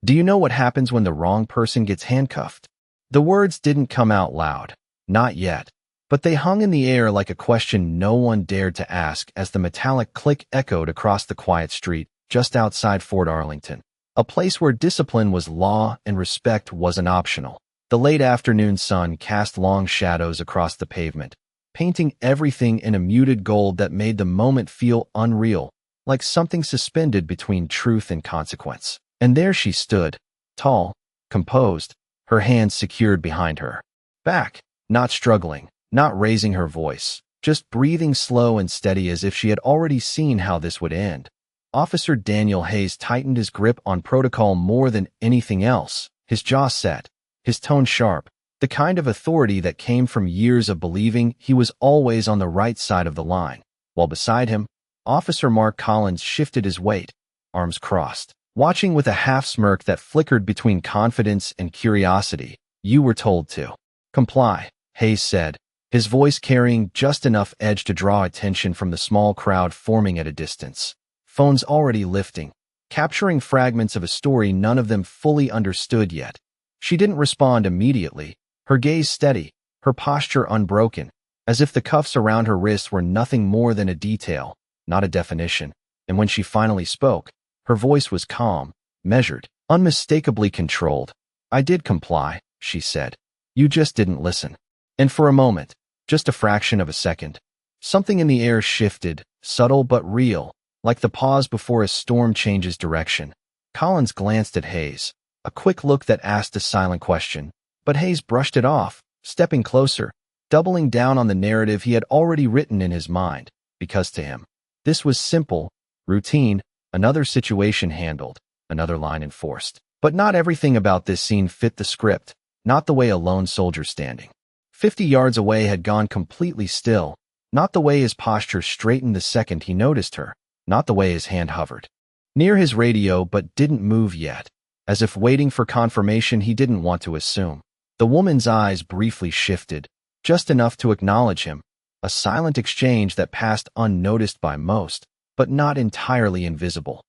"Do you know what happens when the wrong person gets handcuffed?" The words didn't come out loud. Not yet. But they hung in the air like a question no one dared to ask as the metallic click echoed across the quiet street just outside Fort Arlington, a place where discipline was law and respect wasn't optional. The late afternoon sun cast long shadows across the pavement, painting everything in a muted gold that made the moment feel unreal, like something suspended between truth and consequence. And there she stood, tall, composed, her hands secured behind her back, not struggling, not raising her voice, just breathing slow and steady as if she had already seen how this would end. Officer Daniel Hayes tightened his grip on protocol more than anything else, his jaw set, his tone sharp, the kind of authority that came from years of believing he was always on the right side of the line. While beside him, Officer Mark Collins shifted his weight, arms crossed, watching with a half-smirk that flickered between confidence and curiosity. "You were told to comply," Hayes said, his voice carrying just enough edge to draw attention from the small crowd forming at a distance. Phones already lifting, capturing fragments of a story none of them fully understood yet. She didn't respond immediately, her gaze steady, her posture unbroken, as if the cuffs around her wrists were nothing more than a detail, not a definition. And when she finally spoke, her voice was calm, measured, unmistakably controlled. "I did comply," she said. "You just didn't listen." And for a moment, just a fraction of a second, something in the air shifted, subtle but real, like the pause before a storm changes direction. Collins glanced at Hayes, a quick look that asked a silent question, but Hayes brushed it off, stepping closer, doubling down on the narrative he had already written in his mind, because to him, this was simple, routine, another situation handled, another line enforced. But not everything about this scene fit the script, not the way a lone soldier standing 50 yards away had gone completely still, not the way his posture straightened the second he noticed her, not the way his hand hovered near his radio but didn't move yet, as if waiting for confirmation he didn't want to assume. The woman's eyes briefly shifted, just enough to acknowledge him, a silent exchange that passed unnoticed by most, but not entirely invisible.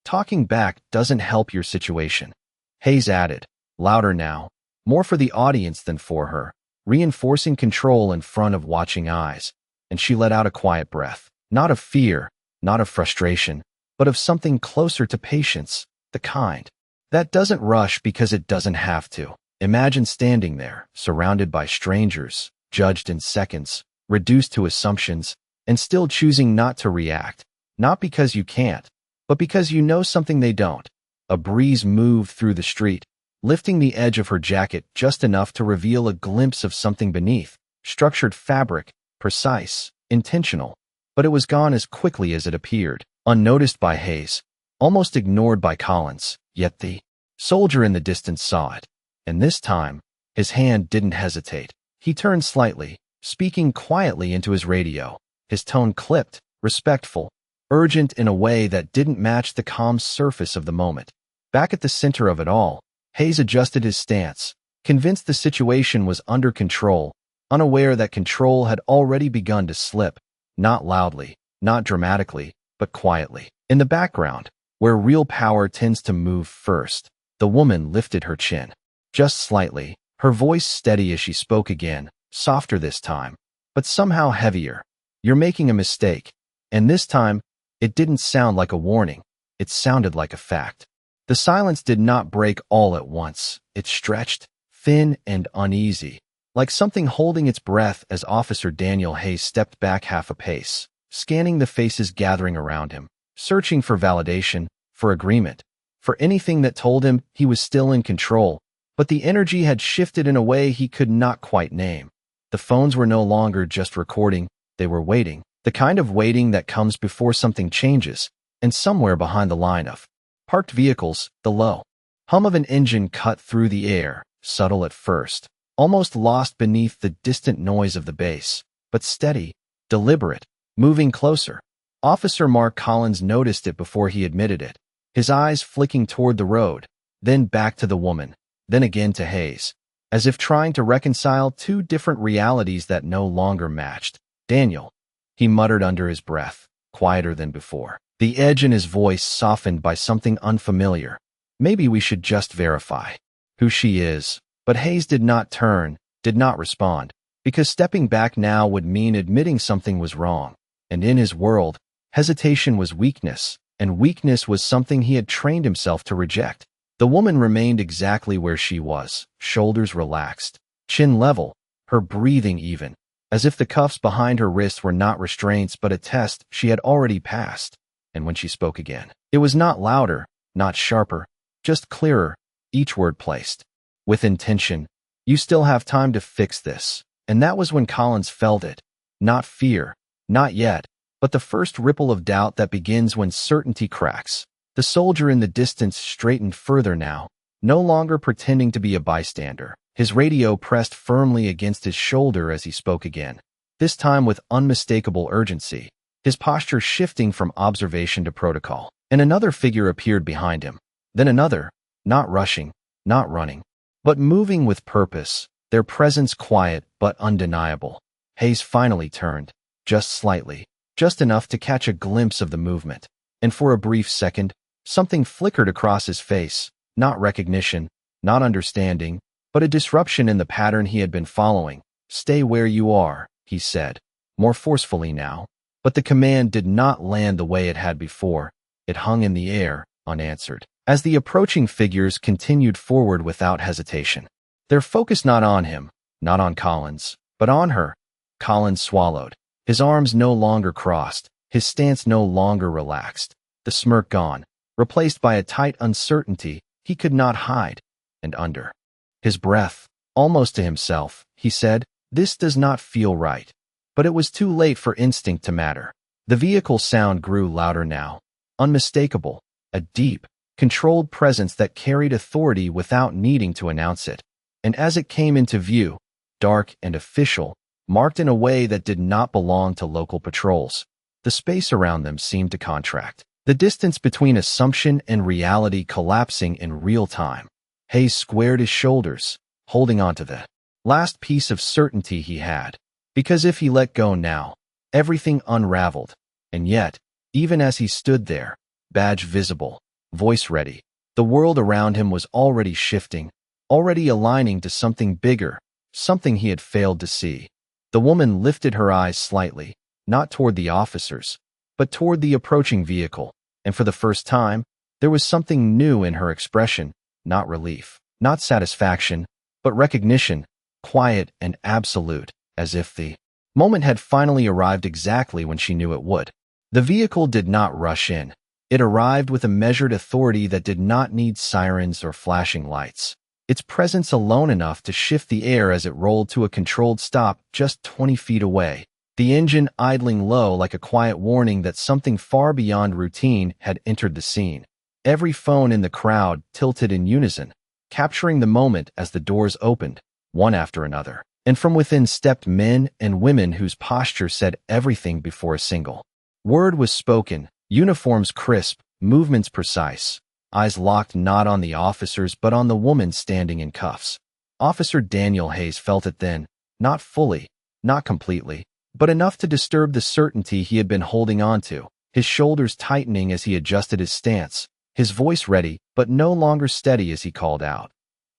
"Talking back doesn't help your situation," Hayes added, louder now, more for the audience than for her, reinforcing control in front of watching eyes, and she let out a quiet breath, not of fear, not of frustration, but of something closer to patience, the kind that doesn't rush because it doesn't have to. Imagine standing there, surrounded by strangers, judged in seconds, reduced to assumptions, and still choosing not to react, not because you can't, but because you know something they don't. A breeze moved through the street, lifting the edge of her jacket just enough to reveal a glimpse of something beneath, structured fabric, precise, intentional, but it was gone as quickly as it appeared, unnoticed by Hayes, almost ignored by Collins, yet the soldier in the distance saw it. And this time, his hand didn't hesitate. He turned slightly, speaking quietly into his radio, his tone clipped, respectful, urgent in a way that didn't match the calm surface of the moment. Back at the center of it all, Hayes adjusted his stance, convinced the situation was under control, unaware that control had already begun to slip, not loudly, not dramatically, but quietly. In the background, where real power tends to move first, the woman lifted her chin. Just slightly, her voice steady as she spoke again, softer this time, but somehow heavier. "You're making a mistake." And this time, it didn't sound like a warning. It sounded like a fact. The silence did not break all at once. It stretched, thin and uneasy, like something holding its breath as Officer Daniel Hayes stepped back half a pace, scanning the faces gathering around him, searching for validation, for agreement, for anything that told him he was still in control. But the energy had shifted in a way he could not quite name. The phones were no longer just recording, they were waiting, the kind of waiting that comes before something changes, and somewhere behind the line of parked vehicles, the low hum of an engine cut through the air, subtle at first, almost lost beneath the distant noise of the bass, but steady, deliberate, moving closer. Officer Mark Collins noticed it before he admitted it, his eyes flicking toward the road, then back to the woman, then again to Hayes, as if trying to reconcile two different realities that no longer matched. "Daniel," he muttered under his breath, quieter than before, the edge in his voice softened by something unfamiliar. Maybe we should just verify who she is. But Hayes did not turn, did not respond, because stepping back now would mean admitting something was wrong. And in his world, hesitation was weakness, and weakness was something he had trained himself to reject. The woman remained exactly where she was, shoulders relaxed, chin level, her breathing even, as if the cuffs behind her wrists were not restraints but a test she had already passed. And when she spoke again, it was not louder, not sharper, just clearer, each word placed with intention. You still have time to fix this. And that was when Collins felt it. Not fear, not yet, but the first ripple of doubt that begins when certainty cracks. The soldier in the distance straightened further now, no longer pretending to be a bystander. His radio pressed firmly against his shoulder as he spoke again, this time with unmistakable urgency, his posture shifting from observation to protocol. And another figure appeared behind him. Then another, not rushing, not running, but moving with purpose, their presence quiet but undeniable. Hayes finally turned, just slightly, just enough to catch a glimpse of the movement. And for a brief second, something flickered across his face, not recognition, not understanding, but a disruption in the pattern he had been following. Stay where you are, he said, more forcefully now. But the command did not land the way it had before. It hung in the air, unanswered, as the approaching figures continued forward without hesitation. Their focus not on him, not on Collins, but on her. Collins swallowed, his arms no longer crossed, his stance no longer relaxed, the smirk gone, replaced by a tight uncertainty he could not hide. And under his breath, almost to himself, he said, "This does not feel right." But it was too late for instinct to matter. The vehicle sound grew louder now, unmistakable, a deep, controlled presence that carried authority without needing to announce it. And as it came into view, dark and official, marked in a way that did not belong to local patrols, the space around them seemed to contract, the distance between assumption and reality collapsing in real time. Hayes squared his shoulders, holding on to the last piece of certainty he had, because if he let go now, everything unraveled. And yet, even as he stood there, badge visible, voice ready, the world around him was already shifting, already aligning to something bigger, something he had failed to see. The woman lifted her eyes slightly, not toward the officers, but toward the approaching vehicle, and for the first time, there was something new in her expression, not relief, not satisfaction, but recognition, quiet and absolute, as if the moment had finally arrived exactly when she knew it would. The vehicle did not rush in. It arrived with a measured authority that did not need sirens or flashing lights. Its presence alone enough to shift the air as it rolled to a controlled stop just 20 feet away, the engine idling low like a quiet warning that something far beyond routine had entered the scene. Every phone in the crowd tilted in unison, capturing the moment as the doors opened, one after another, and from within stepped men and women whose posture said everything before a single word was spoken, uniforms crisp, movements precise, eyes locked not on the officers but on the woman standing in cuffs. Officer Daniel Hayes felt it then, not fully, not completely, but enough to disturb the certainty he had been holding on to, his shoulders tightening as he adjusted his stance, his voice ready but no longer steady as he called out,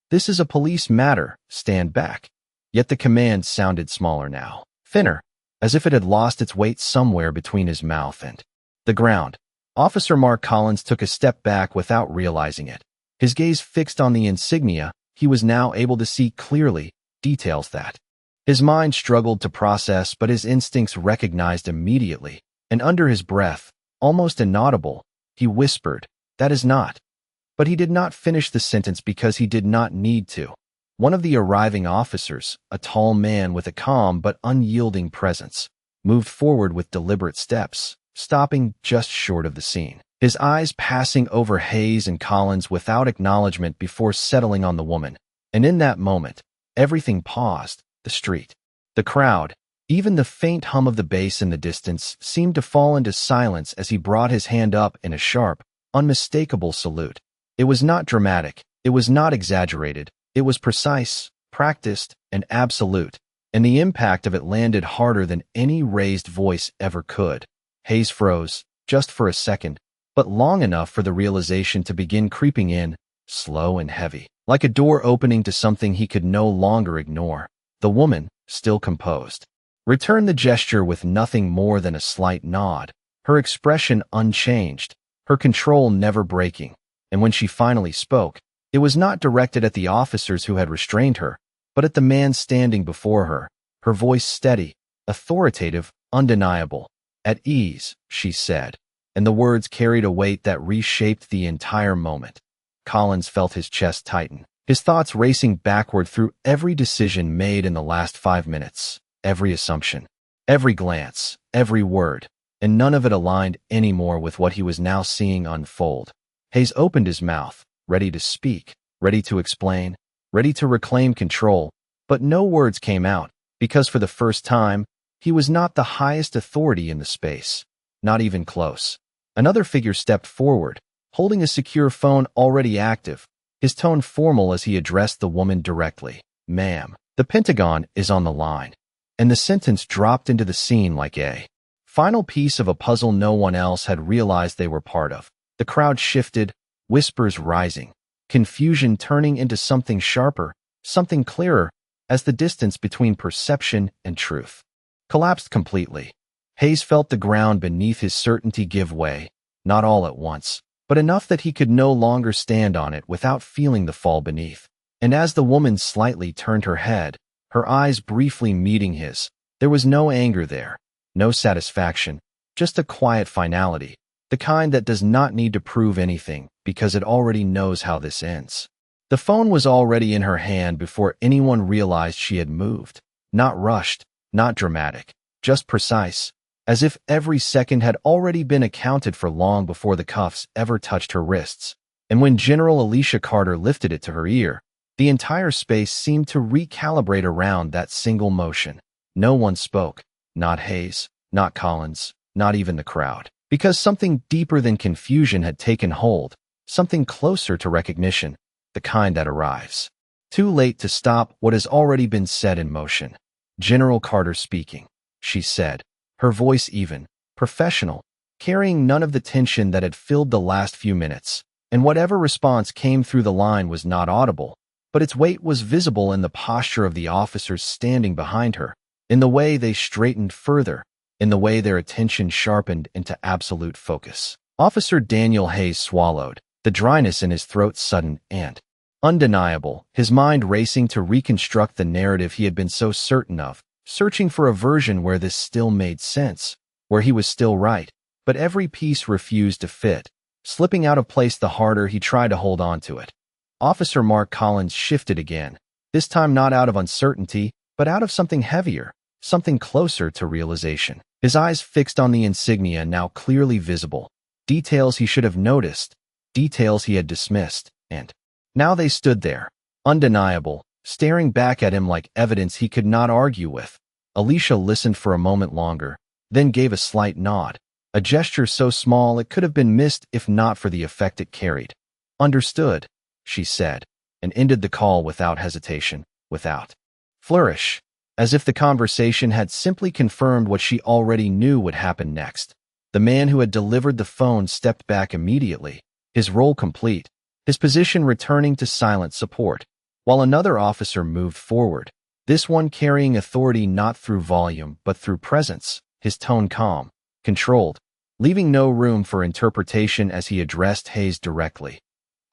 "This is a police matter, stand back." Yet the command sounded smaller now, thinner, as if it had lost its weight somewhere between his mouth and the ground. Officer Mark Collins took a step back without realizing it. His gaze fixed on the insignia, he was now able to see clearly, details that his mind struggled to process but his instincts recognized immediately, and under his breath, almost inaudible, he whispered, "That is not." But he did not finish the sentence because he did not need to. One of the arriving officers, a tall man with a calm but unyielding presence, moved forward with deliberate steps, stopping just short of the scene, his eyes passing over Hayes and Collins without acknowledgement before settling on the woman. And in that moment, everything paused. The street, the crowd, even the faint hum of the bass in the distance seemed to fall into silence as he brought his hand up in a sharp, unmistakable salute. It was not dramatic, it was not exaggerated, it was precise, practiced, and absolute, and the impact of it landed harder than any raised voice ever could. Hayes froze, just for a second, but long enough for the realization to begin creeping in. slow and heavy, like a door opening to something he could no longer ignore. The woman, still composed, returned the gesture with nothing more than a slight nod, her expression unchanged, her control never breaking. And when she finally spoke, it was not directed at the officers who had restrained her, but at the man standing before her, her voice steady, authoritative, undeniable. "At ease," she said, and the words carried a weight that reshaped the entire moment. Collins felt his chest tighten, his thoughts racing backward through every decision made in the last 5 minutes, every assumption, every glance, every word, and none of it aligned anymore with what he was now seeing unfold. Hayes opened his mouth, ready to speak, ready to explain, ready to reclaim control, but no words came out, because for the first time, he was not the highest authority in the space, not even close. Another figure stepped forward, holding a secure phone already active, his tone formal as he addressed the woman directly. "Ma'am, the Pentagon is on the line." And the sentence dropped into the scene like a final piece of a puzzle no one else had realized they were part of. The crowd shifted, whispers rising, confusion turning into something sharper, something clearer, as the distance between perception and truth collapsed completely. Hayes felt the ground beneath his certainty give way, not all at once, but enough that he could no longer stand on it without feeling the fall beneath. And as the woman slightly turned her head, her eyes briefly meeting his, there was no anger there, no satisfaction, just a quiet finality, the kind that does not need to prove anything because it already knows how this ends. The phone was already in her hand before anyone realized she had moved. Not rushed, not dramatic, just precise, as if every second had already been accounted for long before the cuffs ever touched her wrists. And when General Alicia Carter lifted it to her ear, the entire space seemed to recalibrate around that single motion. No one spoke, not Hayes, not Collins, not even the crowd, because something deeper than confusion had taken hold, something closer to recognition, the kind that arrives too late to stop what has already been set in motion. "General Carter speaking," she said, her voice even, professional, carrying none of the tension that had filled the last few minutes. And whatever response came through the line was not audible, but its weight was visible in the posture of the officers standing behind her, in the way they straightened further, in the way their attention sharpened into absolute focus. Officer Daniel Hayes swallowed, the dryness in his throat sudden and undeniable, his mind racing to reconstruct the narrative he had been so certain of, searching for a version where this still made sense, where he was still right, but every piece refused to fit, slipping out of place the harder he tried to hold on to it. Officer Mark Collins shifted again, this time not out of uncertainty, but out of something heavier, something closer to realization. His eyes fixed on the insignia now clearly visible, details he should have noticed, details he had dismissed, and now they stood there, undeniable, staring back at him like evidence he could not argue with. Alicia listened for a moment longer, then gave a slight nod, a gesture so small it could have been missed if not for the effect it carried. "Understood," she said, and ended the call without hesitation, without flourish, as if the conversation had simply confirmed what she already knew would happen next. The man who had delivered the phone stepped back immediately, his role complete, his position returning to silent support, while another officer moved forward, this one carrying authority not through volume but through presence, his tone calm, controlled, leaving no room for interpretation as he addressed Hayes directly.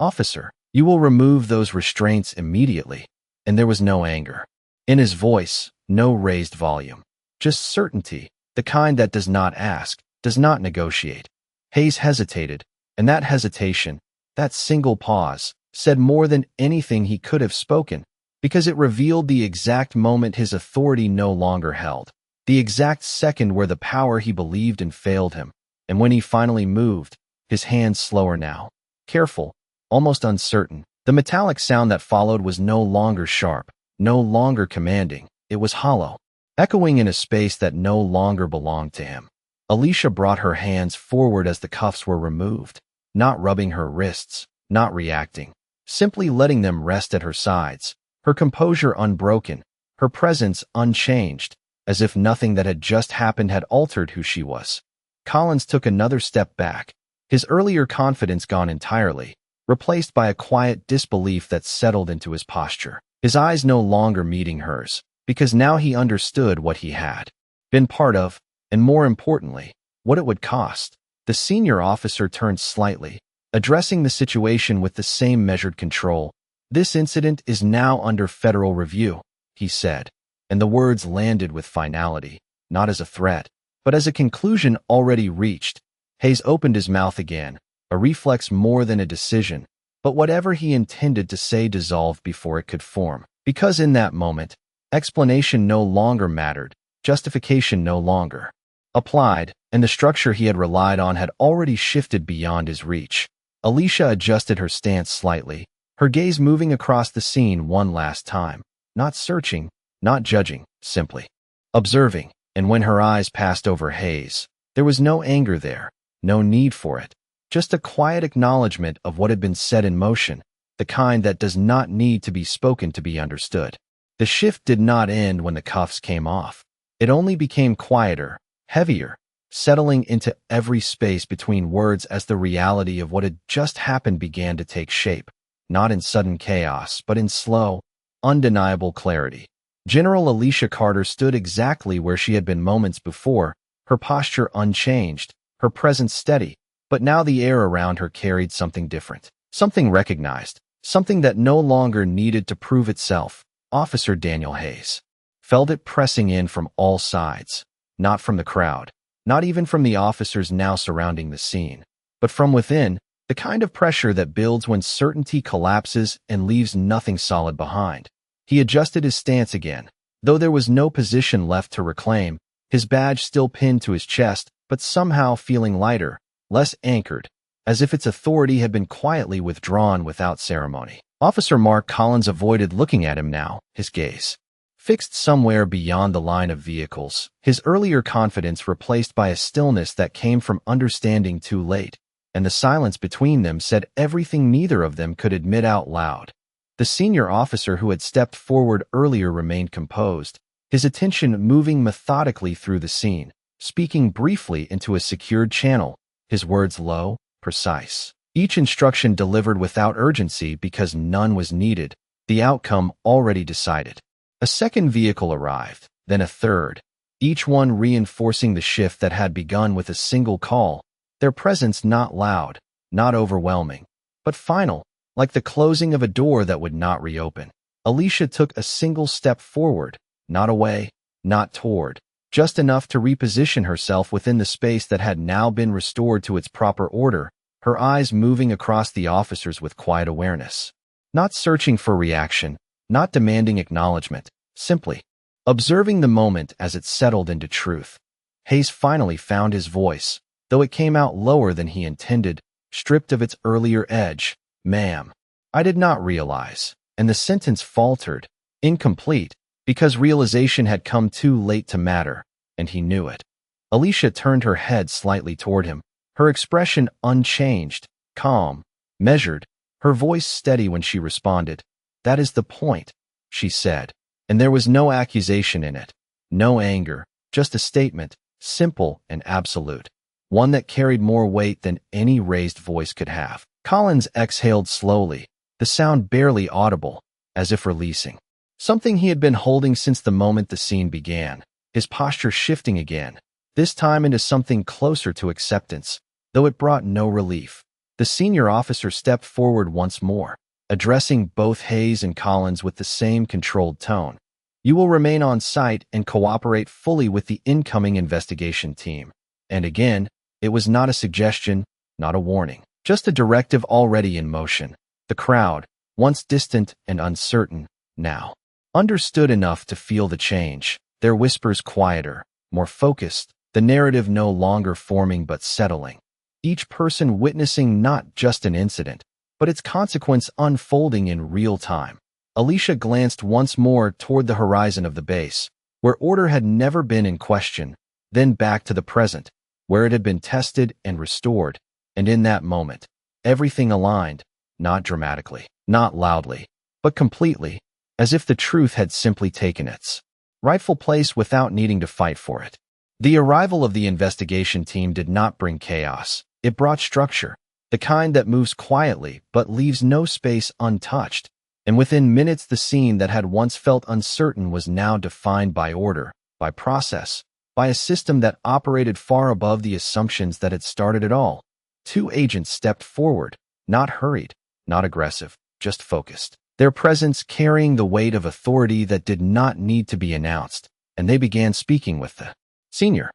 "Officer, you will remove those restraints immediately." And there was no anger in his voice, no raised volume, just certainty, the kind that does not ask, does not negotiate. Hayes hesitated, and that hesitation, that single pause, said more than anything he could have spoken, because it revealed the exact moment his authority no longer held, the exact second where the power he believed in failed him, and when he finally moved, his hands slower now, careful, almost uncertain. The metallic sound that followed was no longer sharp, no longer commanding, it was hollow, echoing in a space that no longer belonged to him. Alicia brought her hands forward as the cuffs were removed, not rubbing her wrists, not reacting, simply letting them rest at her sides, her composure unbroken, her presence unchanged, as if nothing that had just happened had altered who she was. Collins took another step back, his earlier confidence gone entirely, replaced by a quiet disbelief that settled into his posture. His eyes no longer meeting hers, because now he understood what he had been part of, and more importantly, what it would cost. The senior officer turned slightly, addressing the situation with the same measured control. "This incident is now under federal review," he said, and the words landed with finality, not as a threat, but as a conclusion already reached. Hayes opened his mouth again, a reflex more than a decision, but whatever he intended to say dissolved before it could form. Because in that moment, explanation no longer mattered, justification no longer applied, and the structure he had relied on had already shifted beyond his reach. Alicia adjusted her stance slightly, her gaze moving across the scene one last time, not searching, not judging, simply observing. And when her eyes passed over Hayes, there was no anger there, no need for it, just a quiet acknowledgement of what had been set in motion, the kind that does not need to be spoken to be understood. The shift did not end when the cuffs came off. It only became quieter, heavier, settling into every space between words as the reality of what had just happened began to take shape, not in sudden chaos, but in slow, undeniable clarity. General Alicia Carter stood exactly where she had been moments before, her posture unchanged, her presence steady, but now the air around her carried something different, something recognized, something that no longer needed to prove itself. Officer Daniel Hayes felt it pressing in from all sides, not from the crowd, not even from the officers now surrounding the scene, but from within, the kind of pressure that builds when certainty collapses and leaves nothing solid behind. He adjusted his stance again, though there was no position left to reclaim, his badge still pinned to his chest, but somehow feeling lighter, less anchored, as if its authority had been quietly withdrawn without ceremony. Officer Mark Collins avoided looking at him now, his gaze fixed somewhere beyond the line of vehicles, his earlier confidence replaced by a stillness that came from understanding too late, and the silence between them said everything neither of them could admit out loud. The senior officer who had stepped forward earlier remained composed, his attention moving methodically through the scene, speaking briefly into a secured channel, his words low, precise. Each instruction delivered without urgency because none was needed, the outcome already decided. A second vehicle arrived, then a third, each one reinforcing the shift that had begun with a single call, their presence not loud, not overwhelming, but final, like the closing of a door that would not reopen. Alicia took a single step forward, not away, not toward, just enough to reposition herself within the space that had now been restored to its proper order, her eyes moving across the officers with quiet awareness. Not searching for reaction, not demanding acknowledgement, simply observing the moment as it settled into truth. Hayes finally found his voice, though it came out lower than he intended, stripped of its earlier edge. "Ma'am, I did not realize," and the sentence faltered, incomplete, because realization had come too late to matter, and he knew it. Alicia turned her head slightly toward him, her expression unchanged, calm, measured, her voice steady when she responded. "That is the point," she said, and there was no accusation in it, no anger, just a statement, simple and absolute, one that carried more weight than any raised voice could have. Collins exhaled slowly, the sound barely audible, as if releasing something he had been holding since the moment the scene began, his posture shifting again, this time into something closer to acceptance, though it brought no relief. The senior officer stepped forward once more, addressing both Hayes and Collins with the same controlled tone. "You will remain on site and cooperate fully with the incoming investigation team." And again, it was not a suggestion, not a warning, just a directive already in motion. The crowd, once distant and uncertain, now understood enough to feel the change, their whispers quieter, more focused, the narrative no longer forming but settling. Each person witnessing not just an incident, but its consequence unfolding in real time. Alicia glanced once more toward the horizon of the base, where order had never been in question, then back to the present, where it had been tested and restored, and in that moment, everything aligned, not dramatically, not loudly, but completely, as if the truth had simply taken its rightful place without needing to fight for it. The arrival of the investigation team did not bring chaos. It brought structure. the kind that moves quietly but leaves no space untouched. And within minutes, the scene that had once felt uncertain was now defined by order, by process, by a system that operated far above the assumptions that had started it all. Two agents stepped forward, not hurried, not aggressive, just focused. Their presence carrying the weight of authority that did not need to be announced, and they began speaking with the senior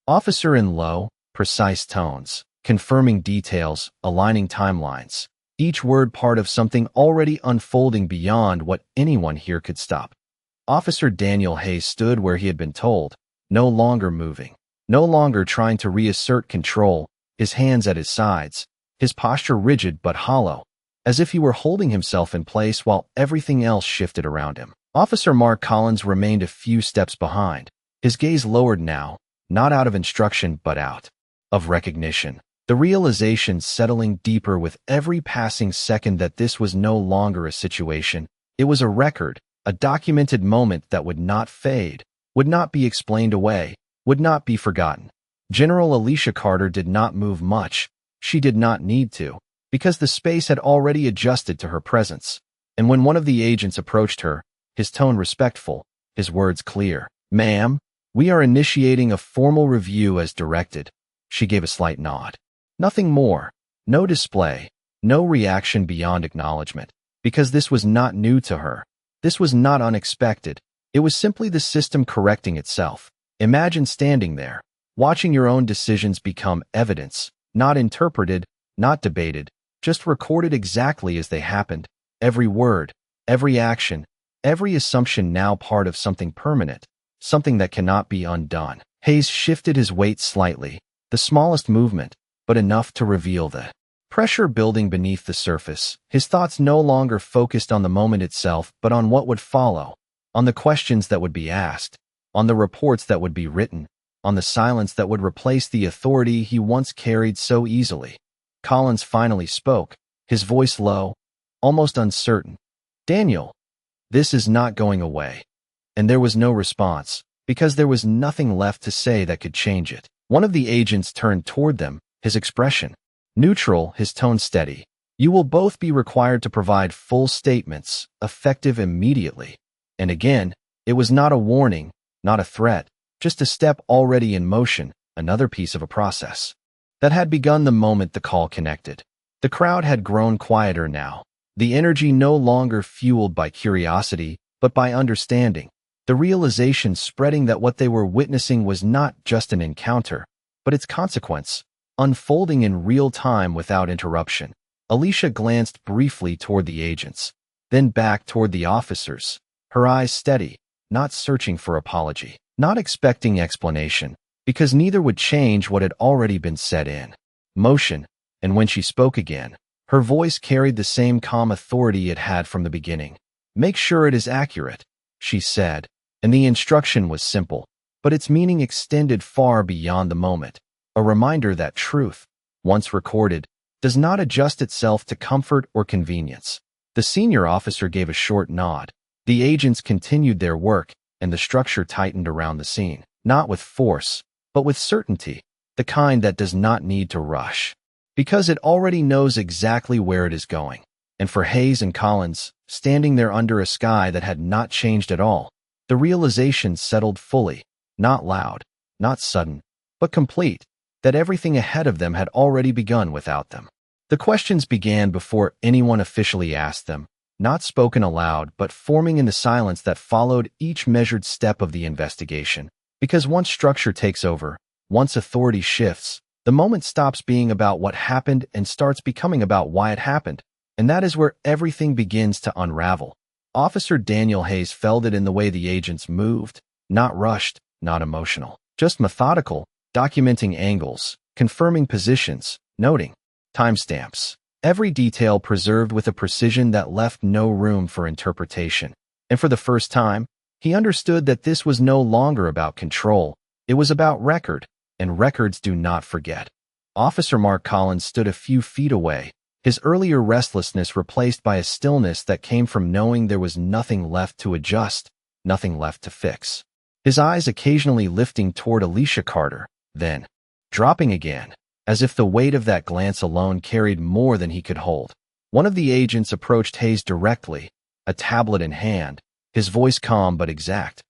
officer in low, precise tones, confirming details, aligning timelines, each word part of something already unfolding beyond what anyone here could stop. Officer Daniel Hayes stood where he had been told, no longer moving, no longer trying to reassert control, his hands at his sides, his posture rigid but hollow, as if he were holding himself in place while everything else shifted around him. Officer Mark Collins remained a few steps behind, his gaze lowered now, not out of instruction but out of recognition. The realization settling deeper with every passing second that this was no longer a situation. It was a record, a documented moment that would not fade, would not be explained away, would not be forgotten. General Alicia Carter did not move much. She did not need to, because the space had already adjusted to her presence. And when one of the agents approached her, his tone respectful, his words clear, "Ma'am, we are initiating a formal review as directed." She gave a slight nod. Nothing more, no display, no reaction beyond acknowledgement, because this was not new to her. This was not unexpected. It was simply the system correcting itself. Imagine standing there, watching your own decisions become evidence, not interpreted, not debated, just recorded exactly as they happened. Every word, every action, every assumption now part of something permanent, something that cannot be undone. Hayes shifted his weight slightly, the smallest movement, but enough to reveal the pressure building beneath the surface. His thoughts no longer focused on the moment itself, but on what would follow, on the questions that would be asked, on the reports that would be written, on the silence that would replace the authority he once carried so easily. Collins finally spoke, his voice low, almost uncertain. "Daniel, this is not going away." And there was no response, because there was nothing left to say that could change it. One of the agents turned toward them, his expression neutral, his tone steady. "You will both be required to provide full statements, effective immediately." And again, it was not a warning, not a threat, just a step already in motion, another piece of a process that had begun the moment the call connected. The crowd had grown quieter now, the energy no longer fueled by curiosity, but by understanding, the realization spreading that what they were witnessing was not just an encounter, but its consequence, unfolding in real time without interruption. Alicia glanced briefly toward the agents, then back toward the officers, her eyes steady, not searching for apology, not expecting explanation, because neither would change what had already been set in motion. And when she spoke again, her voice carried the same calm authority it had from the beginning. "Make sure it is accurate," she said, and the instruction was simple, but its meaning extended far beyond the moment. A reminder that truth, once recorded, does not adjust itself to comfort or convenience. The senior officer gave a short nod. The agents continued their work, and the structure tightened around the scene, not with force, but with certainty, the kind that does not need to rush, because it already knows exactly where it is going. And for Hayes and Collins, standing there under a sky that had not changed at all, the realization settled fully, not loud, not sudden, but complete, that everything ahead of them had already begun without them. The questions began before anyone officially asked them, not spoken aloud but forming in the silence that followed each measured step of the investigation. Because once structure takes over, once authority shifts, the moment stops being about what happened and starts becoming about why it happened. And that is where everything begins to unravel. Officer Daniel Hayes felt it in the way the agents moved, not rushed, not emotional, just methodical, documenting angles, confirming positions, noting timestamps, every detail preserved with a precision that left no room for interpretation. And for the first time, he understood that this was no longer about control, it was about record, and records do not forget. Officer Mark Collins stood a few feet away, his earlier restlessness replaced by a stillness that came from knowing there was nothing left to adjust, nothing left to fix. His eyes occasionally lifting toward Alicia Carter, then dropping again, as if the weight of that glance alone carried more than he could hold. One of the agents approached Hayes directly, a tablet in hand, his voice calm but exact.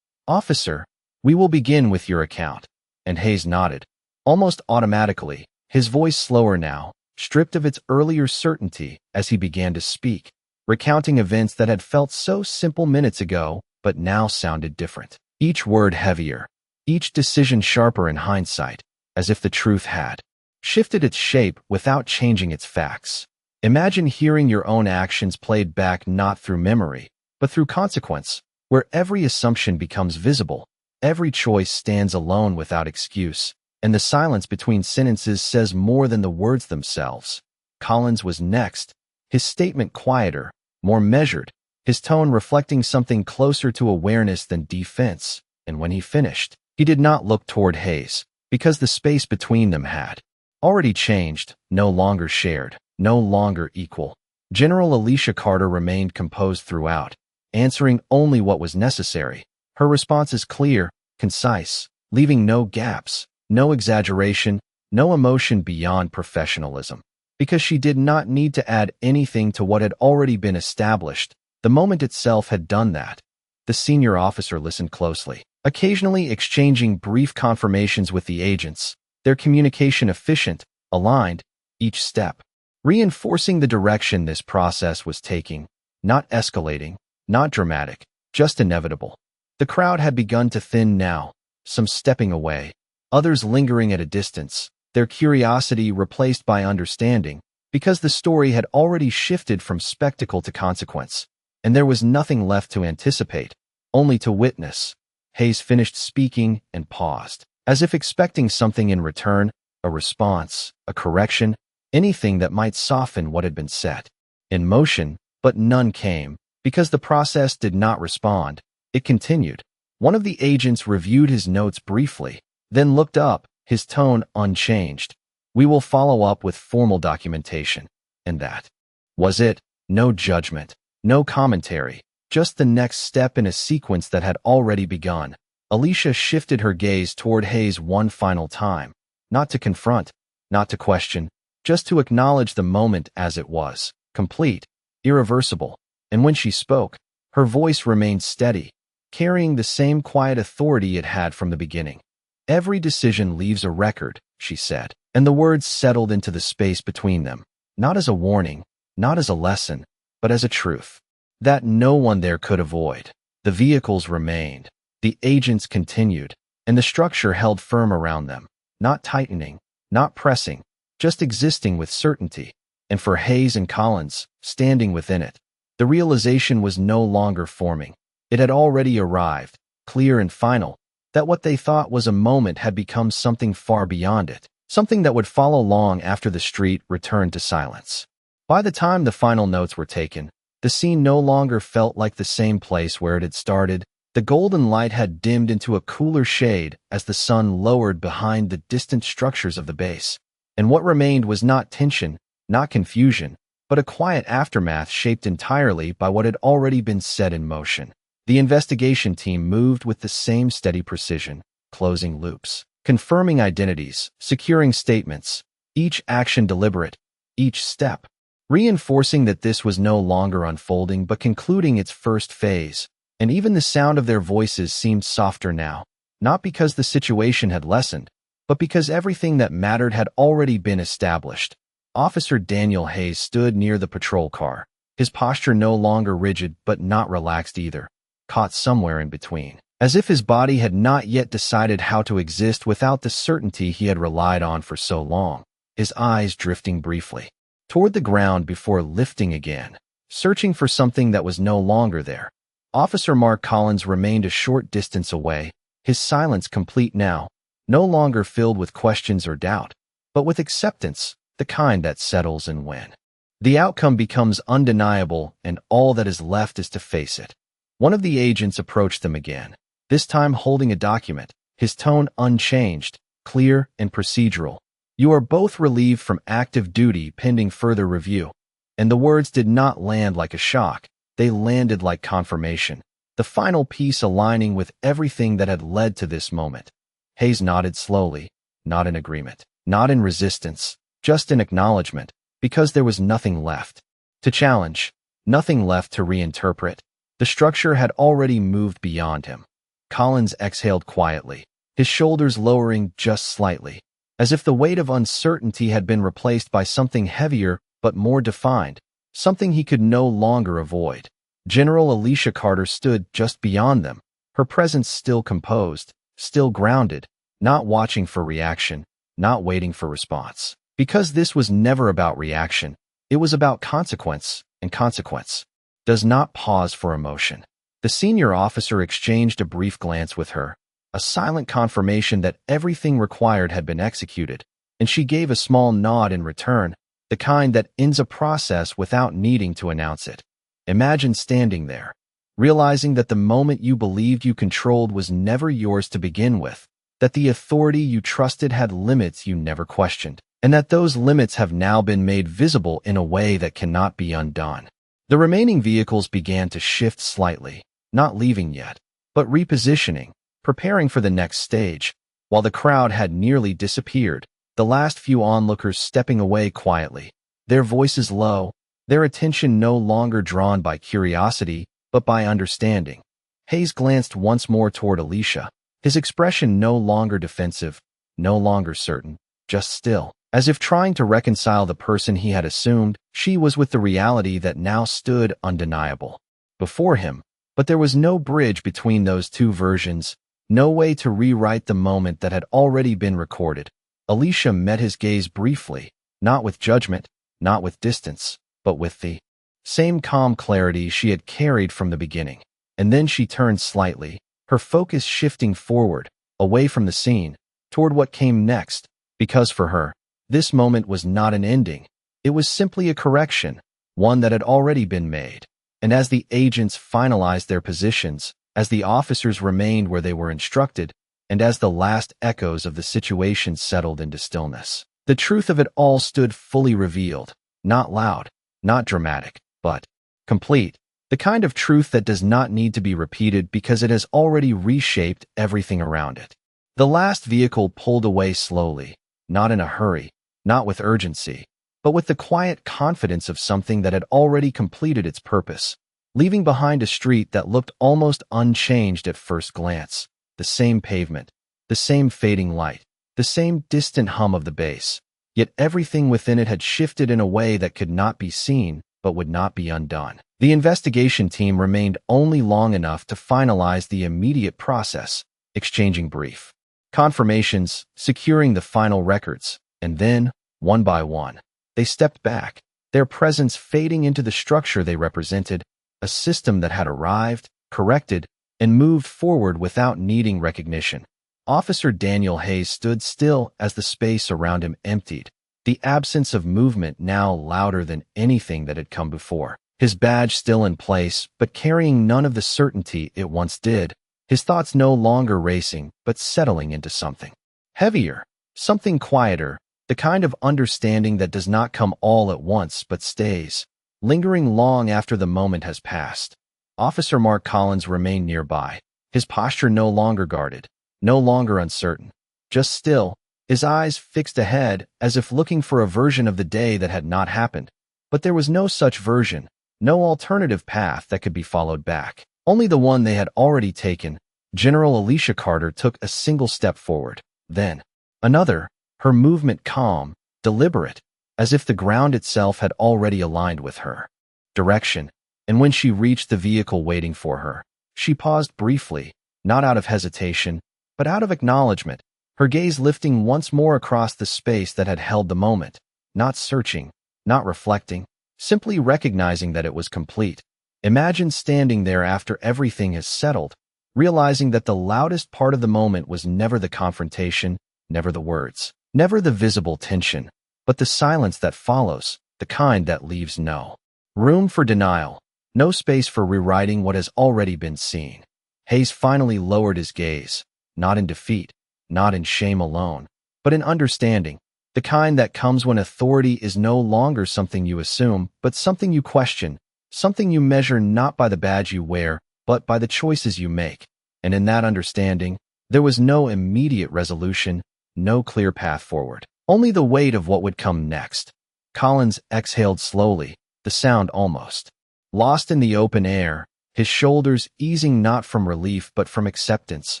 "Officer, we will begin with your account." And Hayes nodded. Almost automatically, his voice slower now, stripped of its earlier certainty as he began to speak, recounting events that had felt so simple minutes ago, but now sounded different. Each word heavier, each decision sharper in hindsight, as if the truth had shifted its shape without changing its facts. Imagine hearing your own actions played back not through memory, but through consequence, where every assumption becomes visible, every choice stands alone without excuse, and the silence between sentences says more than the words themselves. Collins was next, his statement quieter, more measured, his tone reflecting something closer to awareness than defense, and when he finished, he did not look toward Hayes, because the space between them had already changed, no longer shared, no longer equal. General Alicia Carter remained composed throughout, answering only what was necessary. Her responses clear, concise, leaving no gaps, no exaggeration, no emotion beyond professionalism. Because she did not need to add anything to what had already been established, the moment itself had done that. The senior officer listened closely, occasionally exchanging brief confirmations with the agents, their communication efficient, aligned, each step reinforcing the direction this process was taking, not escalating, not dramatic, just inevitable. The crowd had begun to thin now, some stepping away, others lingering at a distance, their curiosity replaced by understanding, because the story had already shifted from spectacle to consequence, and there was nothing left to anticipate, only to witness. Hayes finished speaking and paused, as if expecting something in return, a response, a correction, anything that might soften what had been set in motion, but none came, because the process did not respond. It continued. One of the agents reviewed his notes briefly, then looked up, his tone unchanged. "We will follow up with formal documentation." And that was it. No judgment, no commentary, just the next step in a sequence that had already begun. Alicia shifted her gaze toward Hayes one final time, not to confront, not to question, just to acknowledge the moment as it was, complete, irreversible. And when she spoke, her voice remained steady, carrying the same quiet authority it had from the beginning. "Every decision leaves a record," she said, and the words settled into the space between them, not as a warning, not as a lesson, but as a truth that no one there could avoid. The vehicles remained, the agents continued, and the structure held firm around them, not tightening, not pressing, just existing with certainty. And for Hayes and Collins, standing within it, the realization was no longer forming. It had already arrived, clear and final, that what they thought was a moment had become something far beyond it, something that would follow long after the street returned to silence. By the time the final notes were taken, the scene no longer felt like the same place where it had started. The golden light had dimmed into a cooler shade as the sun lowered behind the distant structures of the base, and what remained was not tension, not confusion, but a quiet aftermath shaped entirely by what had already been set in motion. The investigation team moved with the same steady precision, closing loops, confirming identities, securing statements, each action deliberate, each step reinforcing that this was no longer unfolding but concluding its first phase. And even the sound of their voices seemed softer now, not because the situation had lessened, but because everything that mattered had already been established. Officer Daniel Hayes stood near the patrol car, his posture no longer rigid but not relaxed either, caught somewhere in between, as if his body had not yet decided how to exist without the certainty he had relied on for so long, his eyes drifting briefly toward the ground before lifting again, searching for something that was no longer there. Officer Mark Collins remained a short distance away, his silence complete now, no longer filled with questions or doubt, but with acceptance, the kind that settles in when the outcome becomes undeniable and all that is left is to face it. One of the agents approached them again, this time holding a document, his tone unchanged, clear and procedural. "You are both relieved from active duty pending further review." And the words did not land like a shock. They landed like confirmation, the final piece aligning with everything that had led to this moment. Hayes nodded slowly, not in agreement, not in resistance, just in acknowledgement, because there was nothing left to challenge, nothing left to reinterpret. The structure had already moved beyond him. Collins exhaled quietly, his shoulders lowering just slightly, as if the weight of uncertainty had been replaced by something heavier but more defined, something he could no longer avoid. General Alicia Carter stood just beyond them, her presence still composed, still grounded, not watching for reaction, not waiting for response. Because this was never about reaction, it was about consequence, and consequence does not pause for emotion. The senior officer exchanged a brief glance with her, a silent confirmation that everything required had been executed, and she gave a small nod in return, the kind that ends a process without needing to announce it. Imagine standing there, realizing that the moment you believed you controlled was never yours to begin with, that the authority you trusted had limits you never questioned, and that those limits have now been made visible in a way that cannot be undone. The remaining vehicles began to shift slightly, not leaving yet, but repositioning, preparing for the next stage, while the crowd had nearly disappeared, the last few onlookers stepping away quietly, their voices low, their attention no longer drawn by curiosity, but by understanding. Hayes glanced once more toward Alicia, his expression no longer defensive, no longer certain, just still, as if trying to reconcile the person he had assumed she was with the reality that now stood undeniable before him. But there was no bridge between those two versions, no way to rewrite the moment that had already been recorded. Alicia met his gaze briefly, not with judgment, not with distance, but with the same calm clarity she had carried from the beginning. And then she turned slightly, her focus shifting forward, away from the scene, toward what came next, because for her, this moment was not an ending. It was simply a correction, one that had already been made. And as the agents finalized their positions, as the officers remained where they were instructed, and as the last echoes of the situation settled into stillness, the truth of it all stood fully revealed, not loud, not dramatic, but complete. The kind of truth that does not need to be repeated because it has already reshaped everything around it. The last vehicle pulled away slowly, not in a hurry, not with urgency, but with the quiet confidence of something that had already completed its purpose, leaving behind a street that looked almost unchanged at first glance, the same pavement, the same fading light, the same distant hum of the bass, yet everything within it had shifted in a way that could not be seen but would not be undone. The investigation team remained only long enough to finalize the immediate process, exchanging brief confirmations, securing the final records, and then, one by one, they stepped back, their presence fading into the structure they represented, a system that had arrived, corrected, and moved forward without needing recognition. Officer Daniel Hayes stood still as the space around him emptied, the absence of movement now louder than anything that had come before. His badge still in place, but carrying none of the certainty it once did, his thoughts no longer racing, but settling into something heavier, something quieter, the kind of understanding that does not come all at once but stays, lingering long after the moment has passed. Officer Mark Collins remained nearby, his posture no longer guarded, no longer uncertain, just still, his eyes fixed ahead as if looking for a version of the day that had not happened. But there was no such version, no alternative path that could be followed back, only the one they had already taken. General Alicia Carter took a single step forward, then another, her movement calm, deliberate, as if the ground itself had already aligned with her direction. And when she reached the vehicle waiting for her, she paused briefly, not out of hesitation, but out of acknowledgement, her gaze lifting once more across the space that had held the moment, not searching, not reflecting, simply recognizing that it was complete. Imagine standing there after everything has settled, realizing that the loudest part of the moment was never the confrontation, never the words, never the visible tension, but the silence that follows, the kind that leaves no room for denial, no space for rewriting what has already been seen. Hayes finally lowered his gaze, not in defeat, not in shame alone, but in understanding, the kind that comes when authority is no longer something you assume, but something you question, something you measure not by the badge you wear, but by the choices you make. And in that understanding, there was no immediate resolution, no clear path forward. only the weight of what would come next. Collins exhaled slowly, the sound almost lost in the open air, his shoulders easing not from relief but from acceptance,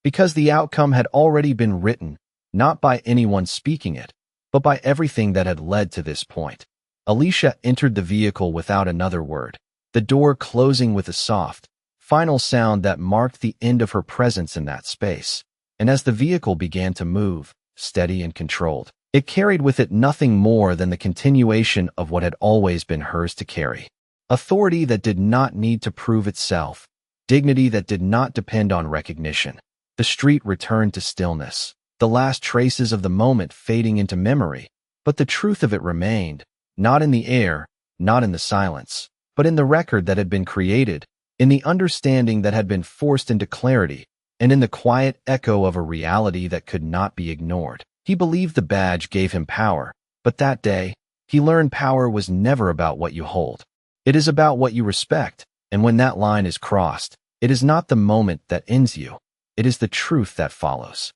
because the outcome had already been written, not by anyone speaking it, but by everything that had led to this point. Alicia entered the vehicle without another word, the door closing with a soft, final sound that marked the end of her presence in that space. And as the vehicle began to move, steady and controlled, it carried with it nothing more than the continuation of what had always been hers to carry. Authority that did not need to prove itself, dignity that did not depend on recognition. The street returned to stillness, the last traces of the moment fading into memory, but the truth of it remained, not in the air, not in the silence, but in the record that had been created, in the understanding that had been forced into clarity, and in the quiet echo of a reality that could not be ignored. He believed the badge gave him power, but that day, he learned power was never about what you hold. It is about what you respect, and when that line is crossed, it is not the moment that ends you, it is the truth that follows.